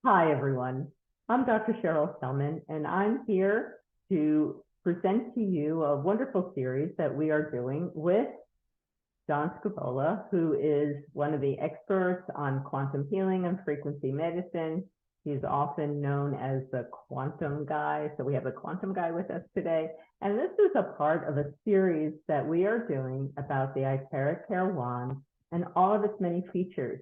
Hi, everyone. I'm Dr. Sherrill, and I'm here to present to you a wonderful series that we are doing with John Scevola, who is one of the experts on quantum healing and frequency medicine. He's often known as the quantum guy. So we have the quantum guy with us today. And this is a part of a series that we are doing about the iTeraCare wand and all of its many features.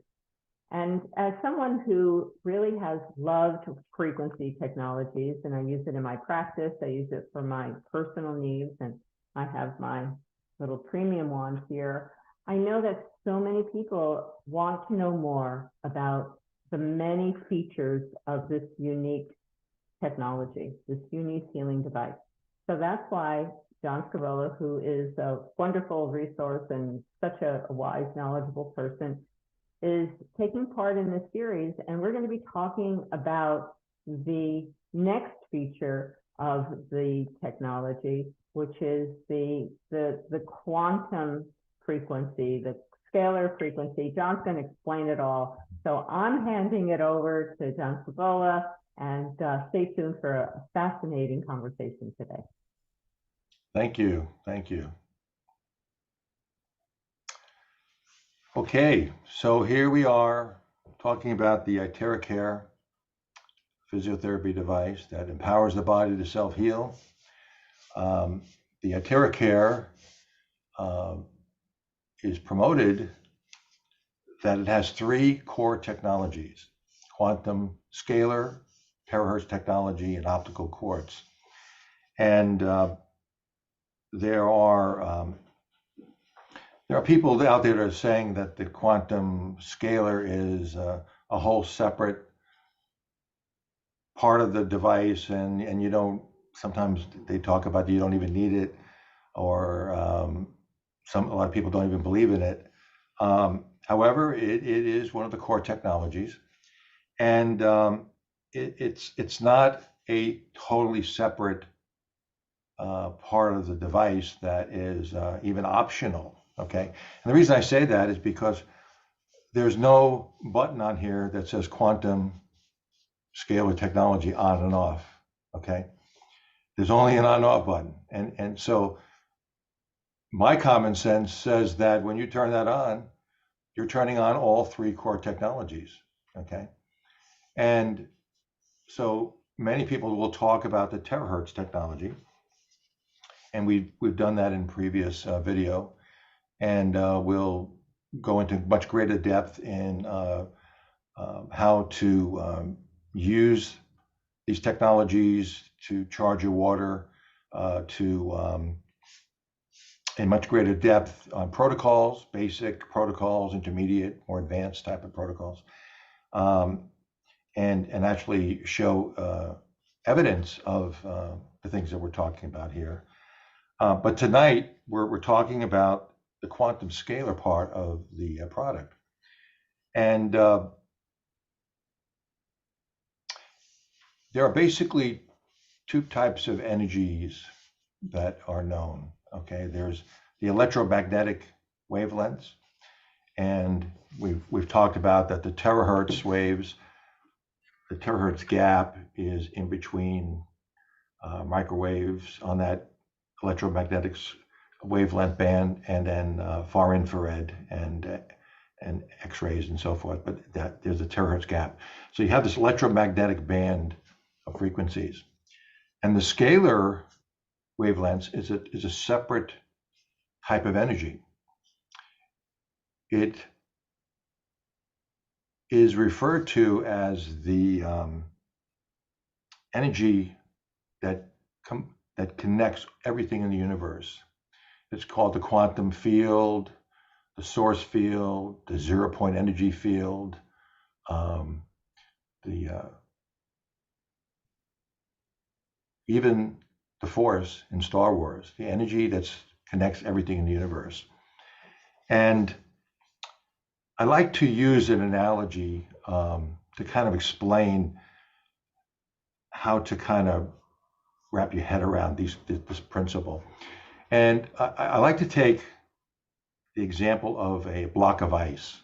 And as someone who really has loved frequency technologies, and I use it in my practice, I use it for my personal needs, and I have my little premium wand here. I know that so many people want to know more about the many features of this unique technology, this unique healing device. So that's why John Scevola, who is a wonderful resource and such a wise, knowledgeable person, is taking part in this series, and we're going to be talking about the next feature of the technology, which is the quantum frequency, the scalar frequency. John's going to explain it all. So I'm handing it over to John Scevola, and stay tuned for a fascinating conversation today. Thank you. Thank you. Okay, so here we are talking about the iTeraCare physiotherapy device that empowers the body to self-heal. The iTeraCare is promoted that it has three core technologies: quantum, scalar, terahertz technology, and optical quartz. And there are people out there that are saying that the quantum scalar is a whole separate part of the device, and you don't. Sometimes they talk about you don't even need it, or a lot of people don't even believe in it. However, it is one of the core technologies, and it's not a totally separate part of the device that is even optional. Okay, and the reason I say that is because there's no button on here that says quantum scalar technology on and off. Okay, there's only an on off button, and so my common sense says that when you turn that on, you're turning on all three core technologies. Okay, and so many people will talk about the terahertz technology, and we've done that in previous video, and we'll go into much greater depth in how to use these technologies to charge your water, in much greater depth on protocols, basic protocols, intermediate, more advanced type of protocols, and actually show evidence of the things that we're talking about here. But tonight we're talking about the quantum scalar part of the product. And there are basically two types of energies that are known. Okay, there's the electromagnetic wavelengths, and we've talked about that the terahertz waves, the terahertz gap is in between microwaves on that electromagnetic wavelength band, and then far infrared and X-rays and so forth. But that there's a terahertz gap. So you have this electromagnetic band of frequencies, and the scalar wavelengths is a separate type of energy. It is referred to as the energy that connects everything in the universe. It's called the quantum field, the source field, the 0-point energy field, even the Force in Star Wars, the energy that connects everything in the universe. And I like to use an analogy to kind of explain how to kind of wrap your head around this principle. And I like to take the example of a block of ice.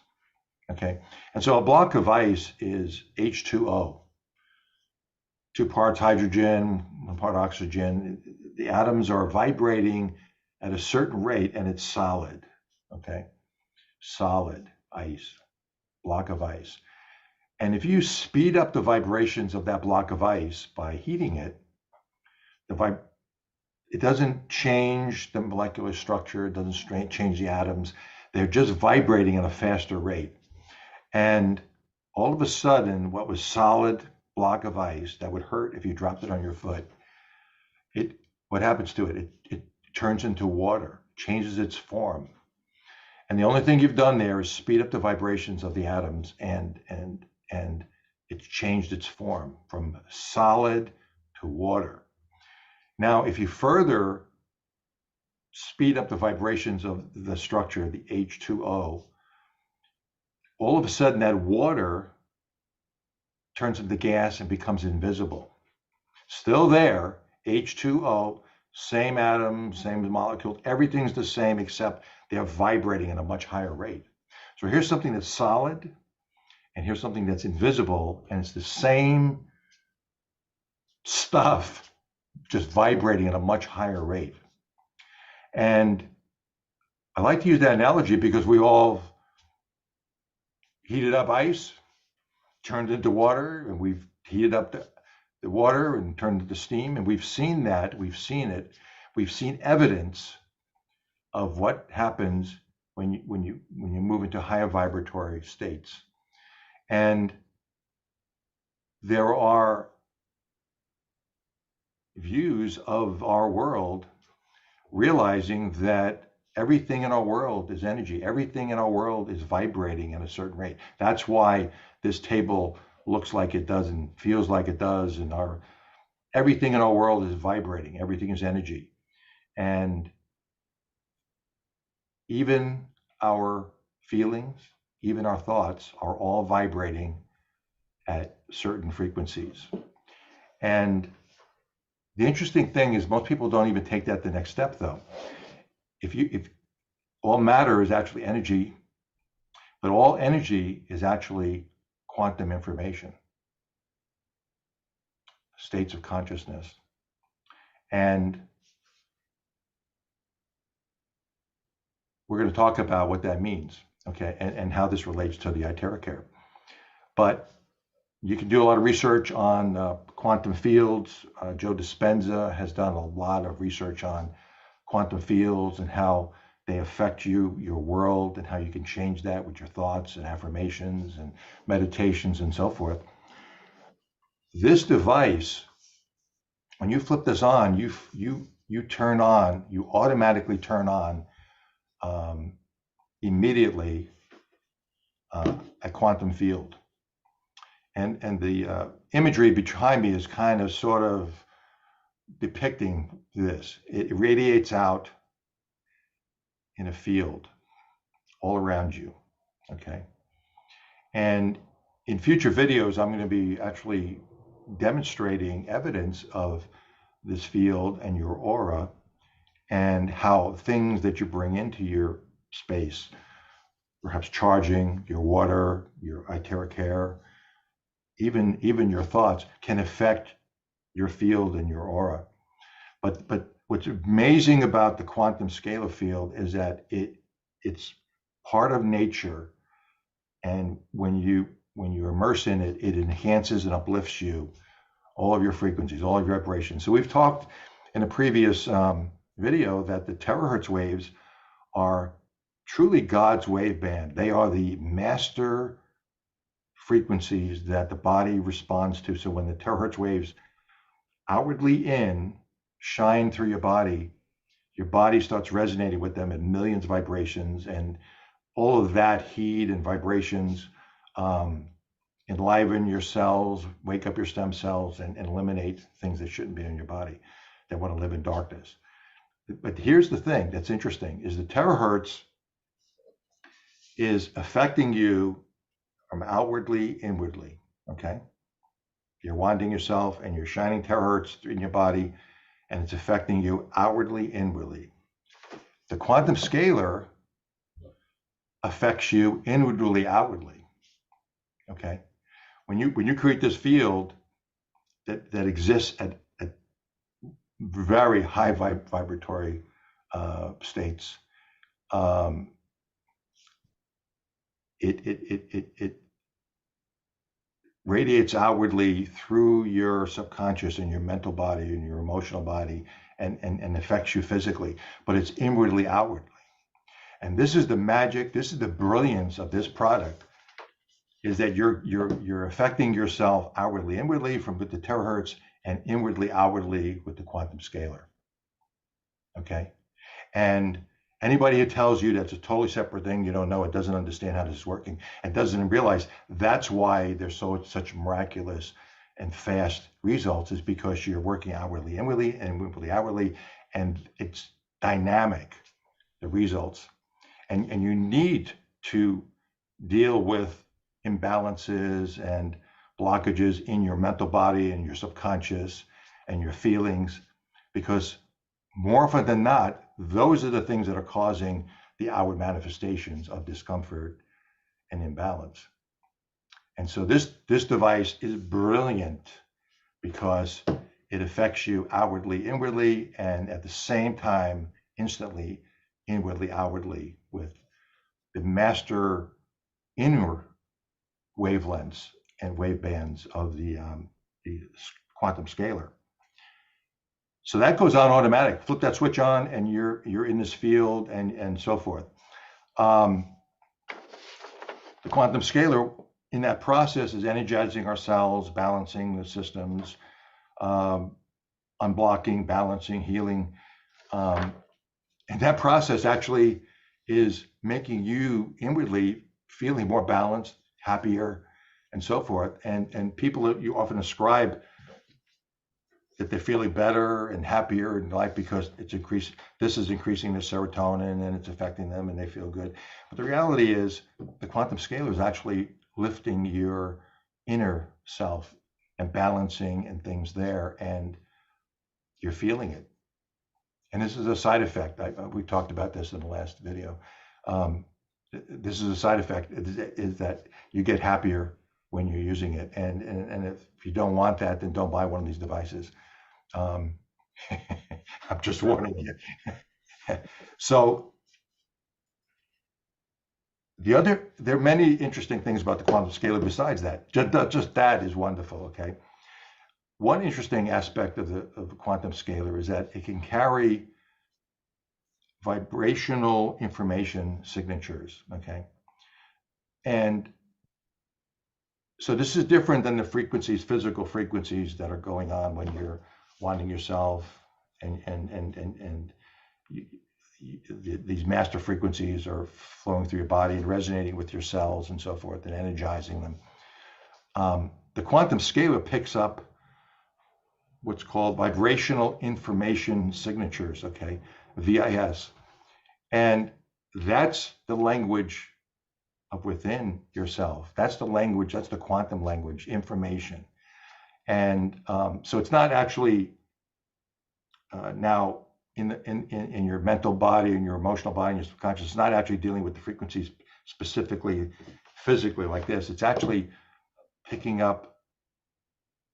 Okay, and so a block of ice is H2O. 2 parts hydrogen, 1 part oxygen. The atoms are vibrating at a certain rate, and it's solid. Okay, solid ice, block of ice. And if you speed up the vibrations of that block of ice by heating it, it doesn't change the molecular structure, it doesn't change the atoms. They're just vibrating at a faster rate. And all of a sudden, what was solid block of ice that would hurt if you dropped it on your foot, what happens to it? It turns into water, changes its form. And the only thing you've done there is speed up the vibrations of the atoms, and it's changed its form from solid to water. Now, if you further speed up the vibrations of the structure, the H2O, all of a sudden that water turns into gas and becomes invisible. Still there, H2O, same atom, same molecule, everything's the same except they're vibrating at a much higher rate. So here's something that's solid, and here's something that's invisible, and it's the same stuff, just vibrating at a much higher rate. And I like to use that analogy because we all heated up ice, turned it into water, and we've heated up the water and turned it to steam, and we've seen that, we've seen it, we've seen evidence of what happens when you move into higher vibratory states. And there are views of our world realizing that everything in our world is energy. Everything in our world is vibrating at a certain rate. That's why this table looks like it does and feels like it does. And everything in our world is vibrating. Everything is energy. And even our feelings, even our thoughts are all vibrating at certain frequencies. And the interesting thing is most people don't even take that the next step, though. If all matter is actually energy, but all energy is actually quantum information, states of consciousness. And we're going to talk about what that means, okay, and how this relates to the iTeraCare. But you can do a lot of research on quantum fields. Joe Dispenza has done a lot of research on quantum fields and how they affect you, your world, and how you can change that with your thoughts and affirmations and meditations and so forth. This device, when you flip this on, you automatically turn on immediately a quantum field. And the imagery behind me is kind of sort of depicting this. It radiates out in a field all around you, okay? And in future videos, I'm going to be actually demonstrating evidence of this field and your aura and how things that you bring into your space, perhaps charging your water, your iTeraCare, even your thoughts can affect your field and your aura. But what's amazing about the quantum scalar field is that it's part of nature, and when you immerse in it, it enhances and uplifts you, all of your frequencies, all of your vibrations. So we've talked in a previous video that the terahertz waves are truly God's wave band. They are the master frequencies that the body responds to. So when the terahertz waves outwardly in shine through your body starts resonating with them in millions of vibrations, and all of that heat and vibrations enliven your cells, wake up your stem cells, and eliminate things that shouldn't be in your body that want to live in darkness. But here's the thing that's interesting is the terahertz is affecting you from outwardly inwardly, okay? You're winding yourself and you're shining terahertz in your body, and it's affecting you outwardly, inwardly. The quantum scalar affects you inwardly, outwardly, okay? When you create this field, that exists at very high vibratory states. It radiates outwardly through your subconscious and your mental body and your emotional body, and affects you physically, but it's inwardly, outwardly. And this is the magic, this is the brilliance of this product, is that you're affecting yourself outwardly, inwardly from the terahertz, and inwardly, outwardly with the quantum scalar. Okay? And anybody who tells you that's a totally separate thing, you don't know it, doesn't understand how this is working, and doesn't realize that's why there's such miraculous and fast results, is because you're working outwardly, inwardly, and inwardly, outwardly, and it's dynamic, the results. And you need to deal with imbalances and blockages in your mental body and your subconscious and your feelings, because more often than not, those are the things that are causing the outward manifestations of discomfort and imbalance. And so this device is brilliant because it affects you outwardly, inwardly, and at the same time, instantly, inwardly, outwardly, with the master inner wavelengths and wave bands of the quantum scalar. So that goes on automatic. Flip that switch on, and you're in this field, and so forth. The quantum scalar, in that process, is energizing our cells, balancing the systems, unblocking, balancing, healing. And that process actually is making you inwardly feeling more balanced, happier, and so forth. And people, you often ascribe that they're feeling better and happier in life because this is increasing their serotonin, and it's affecting them, and they feel good. But the reality is the quantum scalar is actually lifting your inner self and balancing and things there, and you're feeling it. And this is a side effect. We talked about this in the last video. This is a side effect, is that you get happier when you're using it. And if you don't want that, then don't buy one of these devices. I'm just warning you. So there are many interesting things about the quantum scalar besides that. Just that is wonderful, okay? One interesting aspect of the quantum scalar is that it can carry vibrational information signatures, okay? And so this is different than the frequencies, physical frequencies that are going on when you're wanting yourself, and these master frequencies are flowing through your body and resonating with your cells and so forth and energizing them. The quantum scalar picks up what's called vibrational information signatures, okay, VIS. And that's the language of within yourself. That's the language, that's the quantum language, information. And so it's not actually now in your mental body and your emotional body and your subconscious, it's not actually dealing with the frequencies specifically, physically like this. It's actually picking up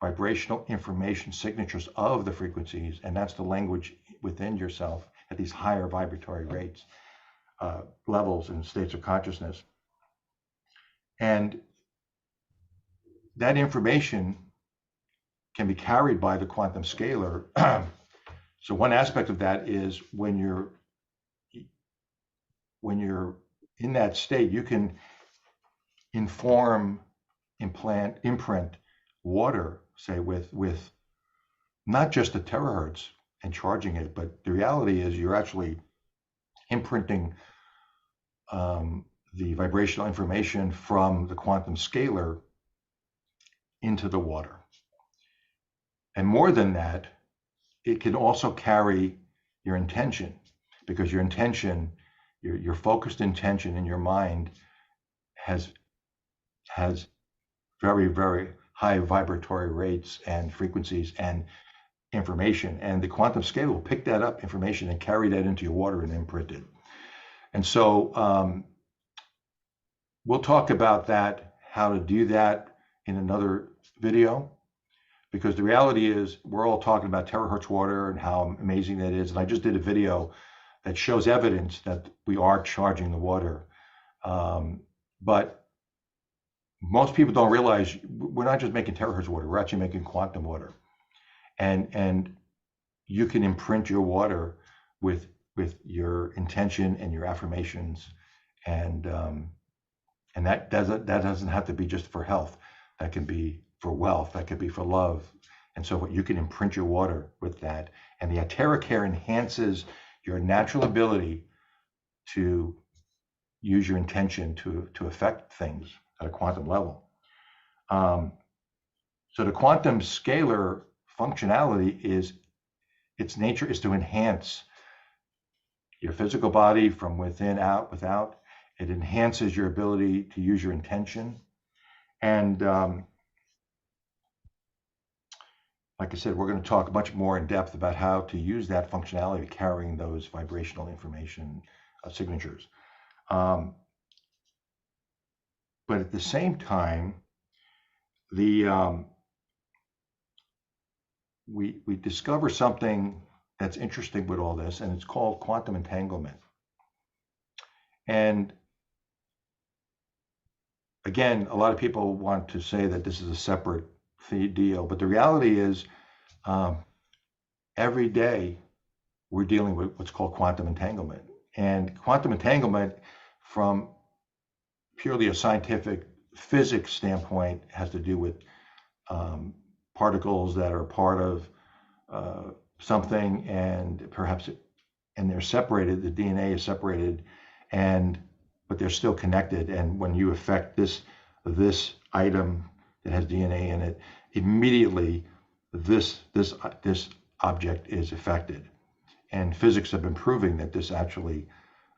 vibrational information signatures of the frequencies, and that's the language within yourself at these higher vibratory rates, levels and states of consciousness. And that information can be carried by the quantum scalar. So one aspect of that is when you're in that state, you can imprint water, say with not just the terahertz and charging it, but the reality is you're actually imprinting the vibrational information from the quantum scalar into the water. And more than that, it can also carry your intention, because your intention, your focused intention in your mind has very, very high vibratory rates and frequencies and information. And the quantum scale will pick that up information and carry that into your water and imprint it. And so we'll talk about that, how to do that in another video. because the reality is we're all talking about terahertz water and how amazing that is. And I just did a video that shows evidence that we are charging the water. But most people don't realize we're not just making terahertz water, we're actually making quantum water. And you can imprint your water with your intention and your affirmations. And that doesn't have to be just for health. That can be for wealth, that could be for love. And so you can imprint your water with that. And the iTeraCare enhances your natural ability to use your intention to affect things at a quantum level. So the quantum scalar functionality is, its nature is to enhance your physical body from within out, without. It enhances your ability to use your intention. And like I said, we're going to talk much more in depth about how to use that functionality, carrying those vibrational information signatures. But at the same time, we discover something that's interesting with all this, and it's called quantum entanglement. And again, a lot of people want to say that this is a separate deal, but the reality is every day we're dealing with what's called quantum entanglement. And quantum entanglement, from purely a scientific physics standpoint, has to do with particles that are part of something, and perhaps they're separated. The DNA is separated, but they're still connected. And when you affect this item that has DNA in it, immediately this object is affected. And physics have been proving that this actually,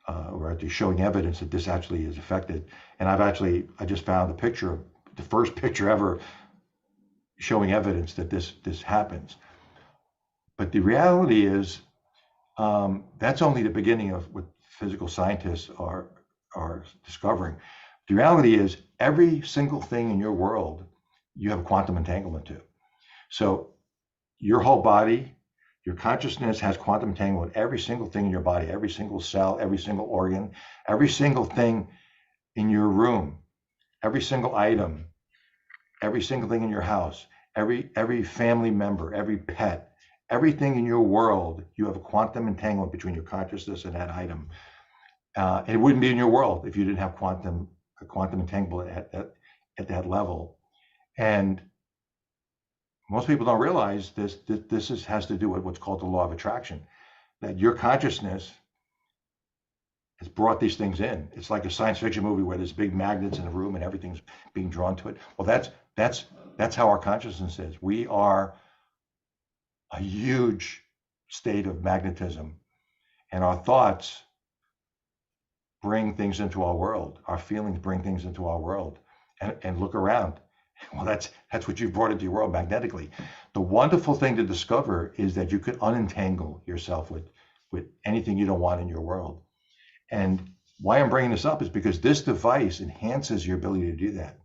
or actually showing evidence that this actually is affected. And I just found a picture, the first picture ever showing evidence that this happens. But the reality is, that's only the beginning of what physical scientists are discovering. The reality is, every single thing in your world, you have quantum entanglement to. So your whole body, your consciousness has quantum entanglement. Every single thing in your body, every single cell, every single organ, every single thing in your room, every single item, every single thing in your house, every family member, every pet, everything in your world, you have a quantum entanglement between your consciousness and that item. It wouldn't be in your world if you didn't have quantum entanglement at that level. And most people don't realize this has to do with what's called the law of attraction, that your consciousness has brought these things in. It's like a science fiction movie where there's big magnets in a room and everything's being drawn to it. Well, that's how our consciousness is. We are a huge state of magnetism, and our thoughts bring things into our world. Our feelings bring things into our world. And look around. Well, that's what you've brought into your world magnetically. The wonderful thing to discover is that you can unentangle yourself with anything you don't want in your world. And why I'm bringing this up is because this device enhances your ability to do that.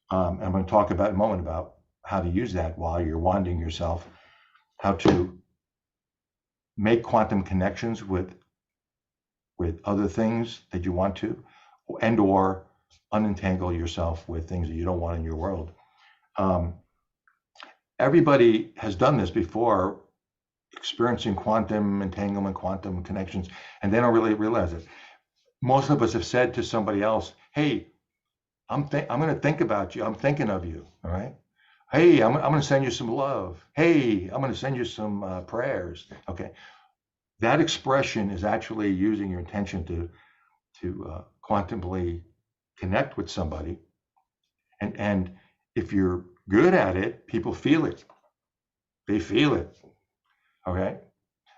I'm going to talk about in a moment about how to use that while you're wanding yourself, how to make quantum connections with other things that you want to, and or unentangle yourself with things that you don't want in your world. Everybody has done this before, experiencing quantum entanglement, quantum connections, and they don't really realize it. Most of us have said to somebody else, "Hey, I'm going to think about you. I'm thinking of you." All right. "Hey, I'm going to send you some love. Hey, I'm going to send you some prayers." Okay. That expression is actually using your intention to quantumly connect with somebody. And if you're good at it, people feel it. They feel it. Okay.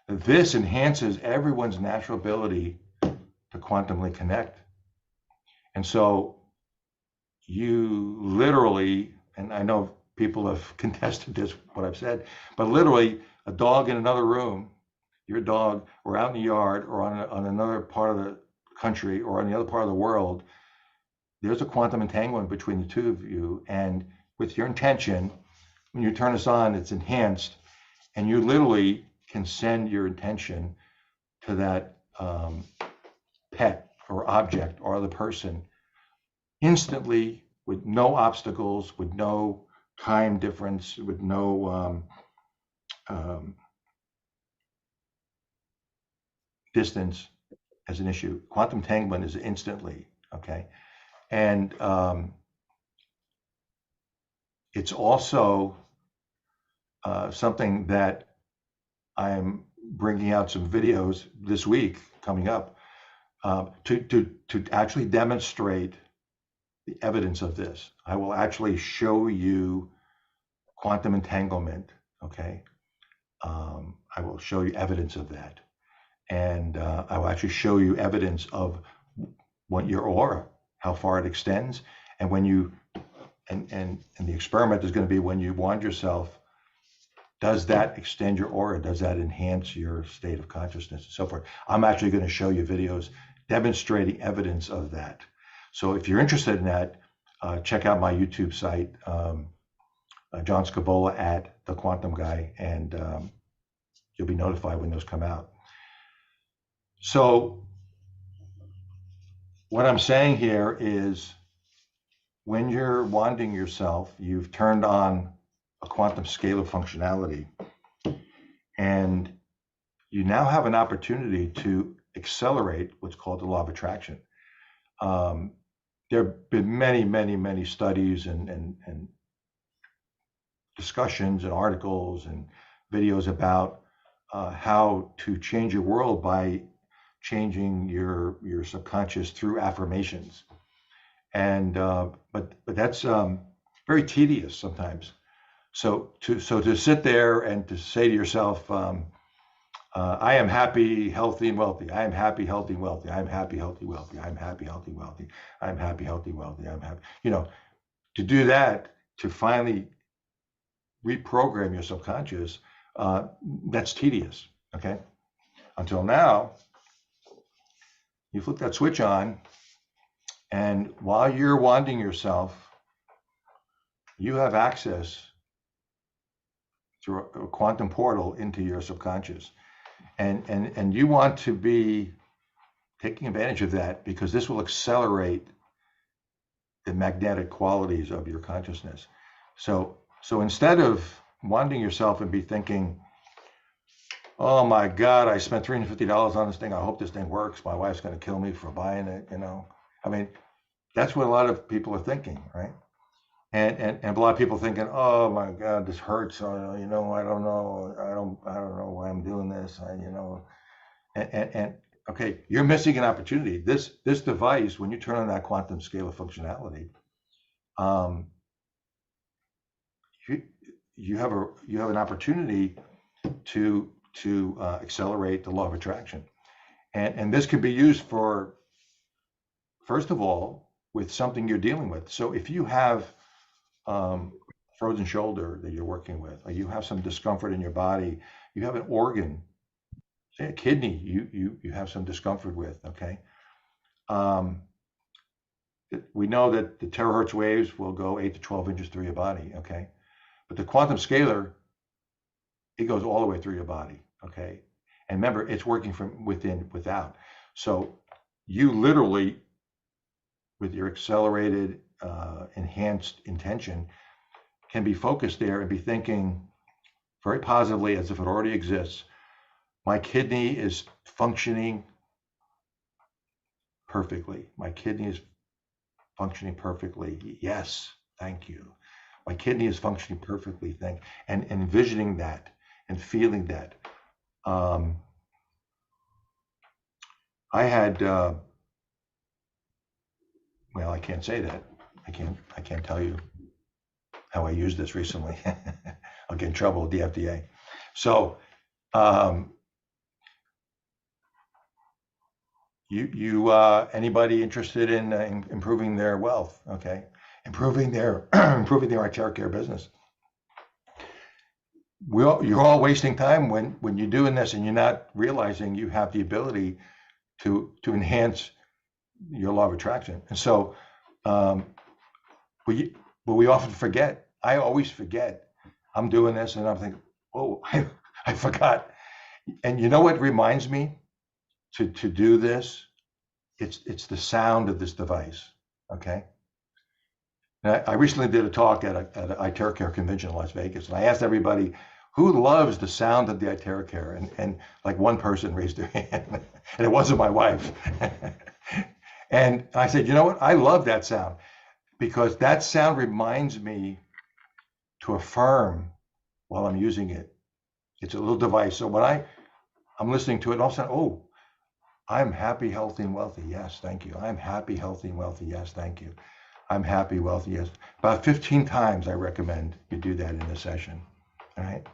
This enhances everyone's natural ability to quantumly connect. And so you literally, and I know people have contested this, what I've said, but literally a dog in another room, your dog, or out in the yard, or on another part of the country, or on the other part of the world, there's a quantum entanglement between the two of you. And with your intention, when you turn this on, it's enhanced, and you literally can send your intention to that pet or object or other person instantly, with no obstacles, with no time difference, with no distance as an issue. Quantum entanglement is instantly, okay? And it's also something that I'm bringing out some videos this week coming up to actually demonstrate the evidence of this. I will actually show you quantum entanglement, okay? I will show you evidence of that. And I will actually show you evidence of what your aura, how far it extends. And when you, and the experiment is going to be when you wand yourself, does that extend your aura? Does that enhance your state of consciousness and so forth? I'm actually going to show you videos demonstrating evidence of that. So if you're interested in that, check out my YouTube site, John Scevola at The Quantum Guy, and you'll be notified when those come out. So what I'm saying here is when you're wanding yourself, you've turned on a quantum scalar functionality, and you now have an opportunity to accelerate what's called the law of attraction. There have been many studies and discussions and articles and videos about how to change your world by changing your subconscious through affirmations. And but that's very tedious sometimes. So to sit there and to say to yourself, I am happy, healthy, and wealthy. I am happy, healthy, and wealthy. I am happy, healthy, wealthy. I am happy, healthy, wealthy. I am happy, healthy, wealthy. I'm happy. You know, to do that, to finally reprogram your subconscious, that's tedious. Okay. Until now, you flip that switch on, and while you're wanding yourself, you have access through a quantum portal into your subconscious. And you want to be taking advantage of that, because this will accelerate the magnetic qualities of your consciousness. So instead of wanding yourself and be thinking, oh my God, I spent $350 on this thing. I hope this thing works. My wife's going to kill me for buying it. You know, I mean, that's what a lot of people are thinking, right? And a lot of people thinking, oh my God, this hurts. You know, I don't know. I don't know why I'm doing this. And okay, you're missing an opportunity. This device, when you turn on that quantum scalar functionality, you have an opportunity to accelerate the law of attraction, and this could be used for, first of all, with something you're dealing with. So if you have frozen shoulder that you're working with, or you have some discomfort in your body, you have an organ, say a kidney, you have some discomfort with, okay? We know that the terahertz waves will go 8 to 12 inches through your body, okay? But the quantum scalar, it goes all the way through your body, okay? And remember, it's working from within, without. So you literally, with your accelerated, enhanced intention, can be focused there and be thinking very positively, as if it already exists. My kidney is functioning perfectly. My kidney is functioning perfectly. Yes, thank you. My kidney is functioning perfectly. And envisioning that and feeling that. I had, well, I can't say that. I can't tell you how I used this recently. I'll get in trouble with the FDA. So, anybody interested in improving their wealth? Okay, improving their iTeraCare business. You're all wasting time when you're doing this and you're not realizing you have the ability to enhance your law of attraction. And so, we often forget. I always forget. I'm doing this, and I'm thinking, oh, I forgot. And you know what reminds me to do this? It's the sound of this device. Okay. And I recently did a talk at an iTeraCare convention in Las Vegas, and I asked everybody who loves the sound of the iTeraCare, and like one person raised their hand, and it wasn't my wife. And I said, you know what? I love that sound because that sound reminds me to affirm while I'm using it. It's a little device. So when I'm listening to it, all of a sudden, oh, I'm happy, healthy, and wealthy. Yes, thank you. I'm happy, healthy, and wealthy. Yes, thank you. I'm happy, wealthy. Yes. About 15 times I recommend you do that in a session. All right.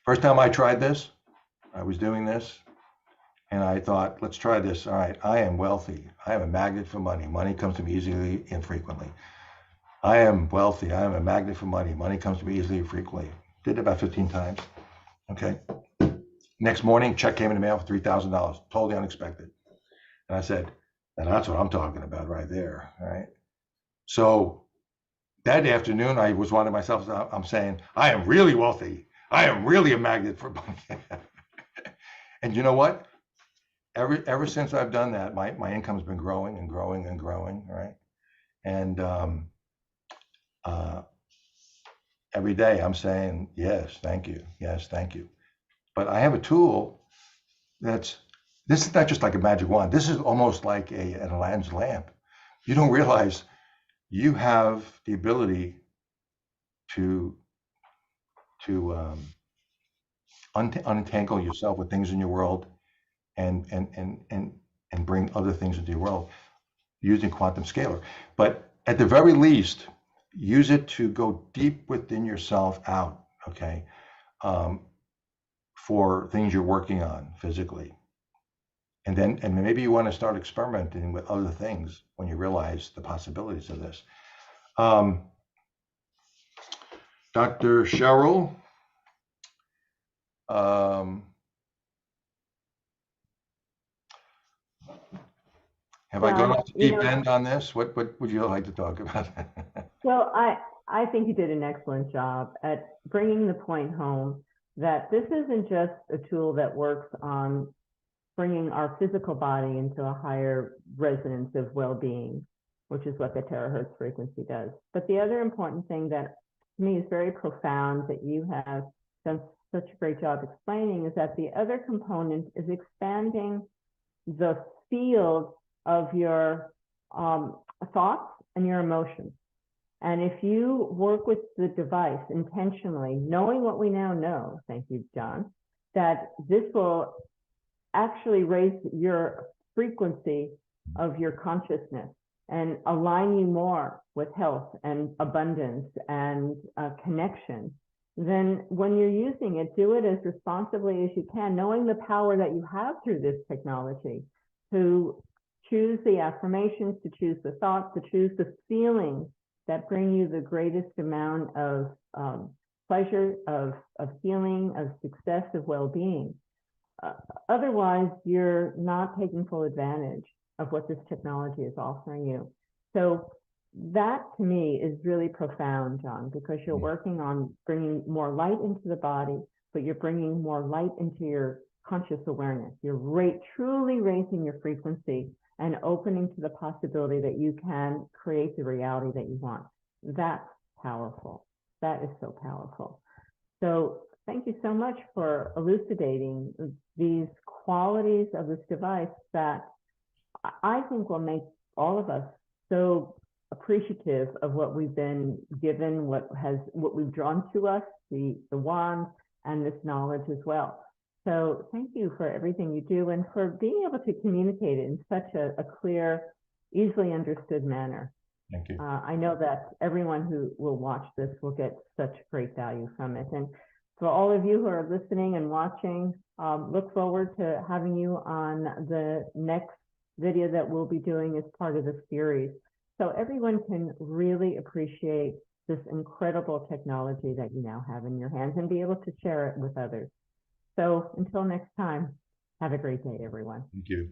First time I tried this, I was doing this, and I thought, let's try this. All right. I am wealthy. I am a magnet for money. Money comes to me easily and frequently. I am wealthy. I am a magnet for money. Money comes to me easily and frequently. Did it about 15 times. Okay. Next morning, check came in the mail for $3,000, totally unexpected. And I said, and that's what I'm talking about right there. All right. So that afternoon, I was wondering myself, I'm saying, I am really wealthy. I am really a magnet for money. And you know what? Ever since I've done that, my income's been growing and growing and growing. Right. And every day I'm saying, yes, thank you. Yes, thank you. But I have a tool this is not just like a magic wand. This is almost like an Aladdin's lamp. You don't realize you have the ability to unentangle yourself with things in your world and bring other things into your world using quantum scalar. But at the very least, use it to go deep within yourself out, okay, for things you're working on physically. And maybe you want to start experimenting with other things when you realize the possibilities of this. Dr. Sherrill, have I gone off the deep end on this? What would you like to talk about? Well, I think you did an excellent job at bringing the point home that this isn't just a tool that works on bringing our physical body into a higher resonance of well-being, which is what the terahertz frequency does. But the other important thing that to me is very profound that you have done such a great job explaining is that the other component is expanding the field of your thoughts and your emotions. And if you work with the device intentionally, knowing what we now know, thank you, John, that this will actually raise your frequency of your consciousness and align you more with health and abundance and connection, then when you're using it, do it as responsibly as you can, knowing the power that you have through this technology to choose the affirmations, to choose the thoughts, to choose the feelings that bring you the greatest amount of pleasure, of healing, of success, of well-being. Otherwise, you're not taking full advantage of what this technology is offering you. So that to me is really profound, John, because you're working on bringing more light into the body, but you're bringing more light into your conscious awareness. You're truly raising your frequency and opening to the possibility that you can create the reality that you want. That's powerful. That is so powerful. So thank you so much for elucidating these qualities of this device that I think will make all of us so appreciative of what we've been given, what we've drawn to us, the wand and this knowledge as well. So thank you for everything you do and for being able to communicate it in such a clear, easily understood manner. Thank you. I know that everyone who will watch this will get such great value from it. And for all of you who are listening and watching, look forward to having you on the next video that we'll be doing as part of the series. So everyone can really appreciate this incredible technology that you now have in your hands and be able to share it with others. So until next time, have a great day, everyone. Thank you.